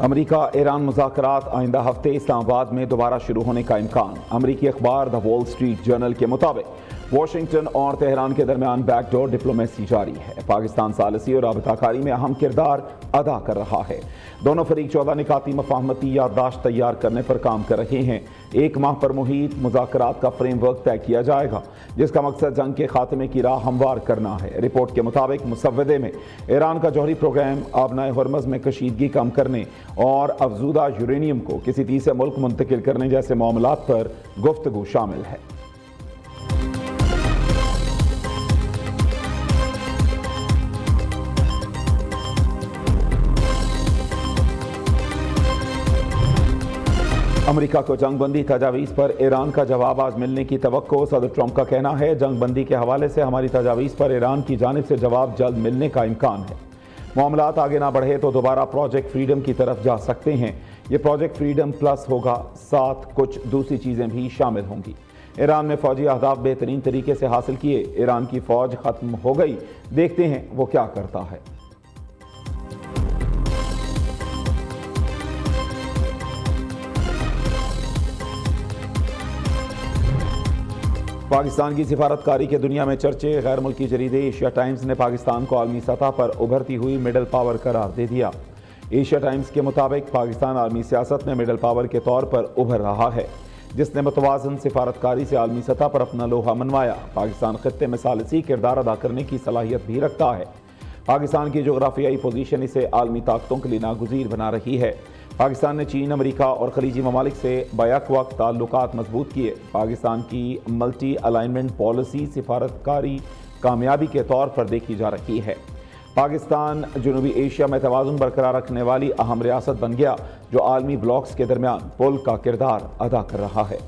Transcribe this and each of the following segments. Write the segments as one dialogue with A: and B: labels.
A: امریکہ ایران مذاکرات آئندہ ہفتے اسلام آباد میں دوبارہ شروع ہونے کا امکان۔ امریکی اخبار دا وال اسٹریٹ جرنل کے مطابق واشنگٹن اور تہران کے درمیان بیک ڈور ڈپلومیسی جاری ہے۔ پاکستان ثالثی اور رابطہ کاری میں اہم کردار ادا کر رہا ہے۔ دونوں فریق 14 نکاتی مفاہمتی یادداشت تیار کرنے پر کام کر رہے ہیں۔ 1 ماہ پر محیط مذاکرات کا فریم ورک طے کیا جائے گا، جس کا مقصد جنگ کے خاتمے کی راہ ہموار کرنا ہے۔ رپورٹ کے مطابق مسودے میں ایران کا جوہری پروگرام آبنائے ہرمز میں کشیدگی کم کرنے اور افزودہ یورینیم کو کسی تیسرے ملک منتقل کرنے جیسے معاملات پر گفتگو شامل ہے۔ امریکہ کو جنگ بندی تجاویز پر ایران کا جواب آج ملنے کی توقع۔ صدر ٹرمپ کا کہنا ہے، جنگ بندی کے حوالے سے ہماری تجاویز پر ایران کی جانب سے جواب جلد ملنے کا امکان ہے۔ معاملات آگے نہ بڑھے تو دوبارہ پروجیکٹ فریڈم کی طرف جا سکتے ہیں۔ یہ پروجیکٹ فریڈم پلس ہوگا، ساتھ کچھ دوسری چیزیں بھی شامل ہوں گی۔ ایران میں فوجی اہداف بہترین طریقے سے حاصل کیے، ایران کی فوج ختم ہو گئی، دیکھتے ہیں وہ کیا کرتا ہے۔ پاکستان کی سفارتکاری کے دنیا میں چرچے۔ غیر ملکی جریدے ایشیا ٹائمز نے پاکستان کو عالمی سطح پر ابھرتی ہوئی مڈل پاور قرار دے دیا۔ ایشیا ٹائمز کے مطابق پاکستان عالمی سیاست میں مڈل پاور کے طور پر ابھر رہا ہے، جس نے متوازن سفارتکاری سے عالمی سطح پر اپنا لوہا منوایا۔ پاکستان خطے میں ثالثی کردار ادا کرنے کی صلاحیت بھی رکھتا ہے۔ پاکستان کی جغرافیائی پوزیشن اسے عالمی طاقتوں کے لیے ناگزیر بنا رہی ہے۔ پاکستان نے چین، امریکہ اور خلیجی ممالک سے بیک وقت تعلقات مضبوط کیے۔ پاکستان کی ملٹی الائنمنٹ پالیسی سفارتکاری کامیابی کے طور پر دیکھی جا رہی ہے۔ پاکستان جنوبی ایشیا میں توازن برقرار رکھنے والی اہم ریاست بن گیا، جو عالمی بلاکس کے درمیان پل کا کردار ادا کر رہا ہے۔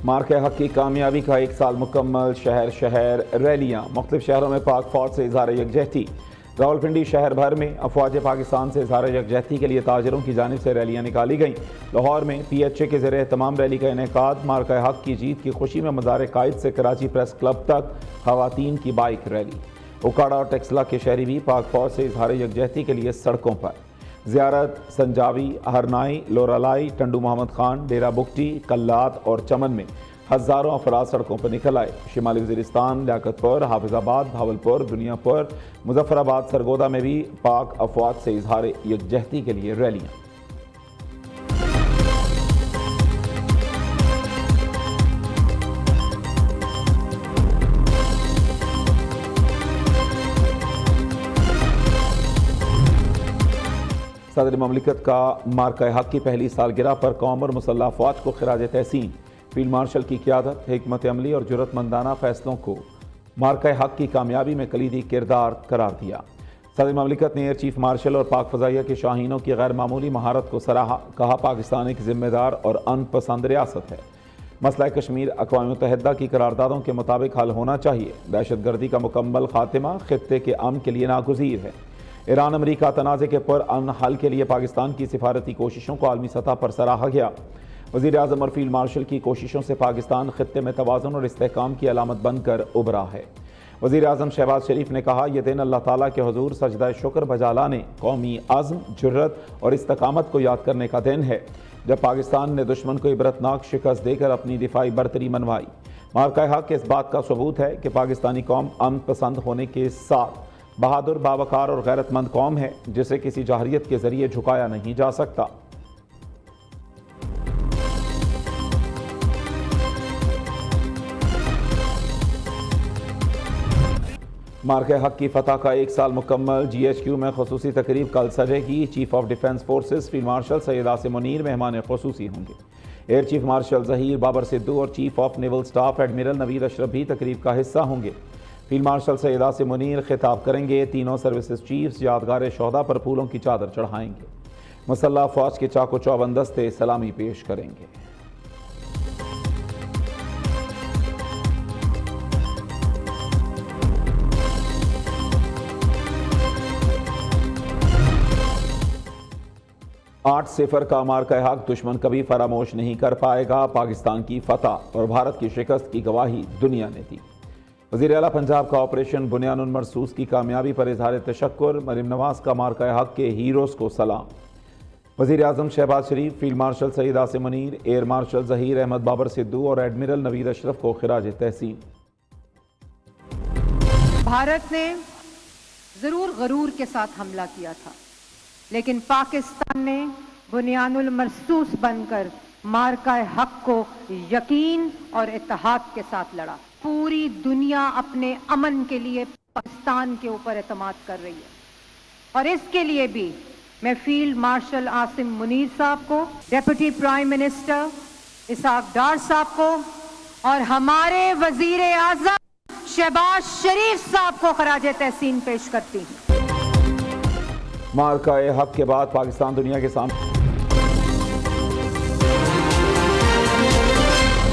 A: مارکہ حق کی کامیابی کا 1 سال مکمل۔ شہر شہر ریلیاں۔ مختلف شہروں میں پاک فوج سے اظہار یکجہتی۔ راولپنڈی شہر بھر میں افواج پاکستان سے اظہار یکجہتی کے لیے تاجروں کی جانب سے ریلیاں نکالی گئیں۔ لاہور میں PHA کے زیر اہتمام ریلی کا انعقاد۔ مارکہ حق کی جیت کی خوشی میں مزار قائد سے کراچی پریس کلب تک خواتین کی بائک ریلی۔ اکاڑا اور ٹیکسلا کے شہری بھی پاک فوج سے اظہار یکجہتی کے لیے سڑکوں پر۔ زیارت، سنجاوی، ہرنائی، لورالائی، ٹنڈو محمد خان، ڈیرہ بگٹی، کلات اور چمن میں ہزاروں افراد سڑکوں پر نکل آئے۔ شمالی وزیرستان، لیاقت پور، حافظ آباد، بھاولپور، دنیا پور، مظفر آباد، سرگودا میں بھی پاک افواج سے اظہار یکجہتی کے لیے ریلیاں۔ صدر مملکت کا مارکہ حق کی پہلی سالگرہ پر قوم اور مسلح افواج کو خراج تحسین۔ فیلڈ مارشل کی قیادت، حکمت عملی اور جرأت مندانہ فیصلوں کو مارکہ حق کی کامیابی میں کلیدی کردار قرار دیا۔ صدر مملکت نے ایئر چیف مارشل اور پاک فضائیہ کے شاہینوں کی غیر معمولی مہارت کو سراہا۔ کہا، پاکستان ایک ذمہ دار اور ان پسند ریاست ہے۔ مسئلہ کشمیر اقوام متحدہ کی قراردادوں کے مطابق حل ہونا چاہیے۔ دہشت گردی کا مکمل خاتمہ خطے کے امن کے لیے ناگزیر ہے۔ ایران امریکہ تنازع کے پرامن حل کے لیے پاکستان کی سفارتی کوششوں کو عالمی سطح پر سراہا گیا۔ وزیر اعظم اور فیلڈ مارشل کی کوششوں سے پاکستان خطے میں توازن اور استحکام کی علامت بن کر ابھرا ہے۔ وزیر اعظم شہباز شریف نے کہا، یہ دن اللہ تعالیٰ کے حضور سجدہ شکر بجا لانے، قومی عزم، جرأت اور استقامت کو یاد کرنے کا دن ہے، جب پاکستان نے دشمن کو عبرتناک شکست دے کر اپنی دفاعی برتری منوائی۔ مارکہ حق اس بات کا ثبوت ہے کہ پاکستانی قوم امن پسند ہونے کے ساتھ بہادر، باوقار اور غیرت مند قوم ہے، جسے کسی جارحیت کے ذریعے جھکایا نہیں جا سکتا۔ مارکہ حق کی فتح کا 1 سال مکمل۔ GHQ میں خصوصی تقریب کل سجے گی۔ Chief of defence forces field marshal Syed Asim Munir مہمان خصوصی ہوں گے۔ Air chief marshal Zaheer Babar Sidhu اور chief of naval staff admiral Naveed Ashraf بھی تقریب کا حصہ ہوں گے۔ فیلڈ مارشل سید عاصم منیر خطاب کریں گے۔ تینوں سروسز چیفز یادگار شہداء پر پھولوں کی چادر چڑھائیں گے۔ مسلح افواج کے چاق و چوبند دستے سلامی پیش کریں گے۔ 8-0 کا مارکہ حق دشمن کبھی فراموش نہیں کر پائے گا، پاکستان کی فتح اور بھارت کی شکست کی گواہی دنیا نے دی۔ وزیر اعلیٰ پنجاب کا آپریشن بنیان المرصوص کی کامیابی پر اظہار تشکر، مریم نواز کا مارکہ حق کے ہیروز کو سلام۔ وزیر اعظم شہباز شریف، فیلڈ مارشل سعید عاصم منیر، ایئر مارشل ظہیر احمد بابر سدھو اور ایڈمرل نوید اشرف کو خراج تحسین۔
B: بھارت نے ضرور غرور کے ساتھ حملہ کیا تھا، لیکن پاکستان نے بنیان المرصوص بن کر مارکہ حق کو یقین اور اتحاد کے ساتھ لڑا۔ پوری دنیا اپنے امن کے لیے پاکستان کے اوپر اعتماد کر رہی ہے، اور اس کے لیے بھی میں فیلڈ مارشل عاصم منیر صاحب کو، deputy prime minister Ishaq Dar صاحب کو اور ہمارے وزیر اعظم شہباز شریف صاحب کو خراج تحسین پیش کرتی ہوں۔
A: مارکہ حق کے بعد پاکستان دنیا کے سامنے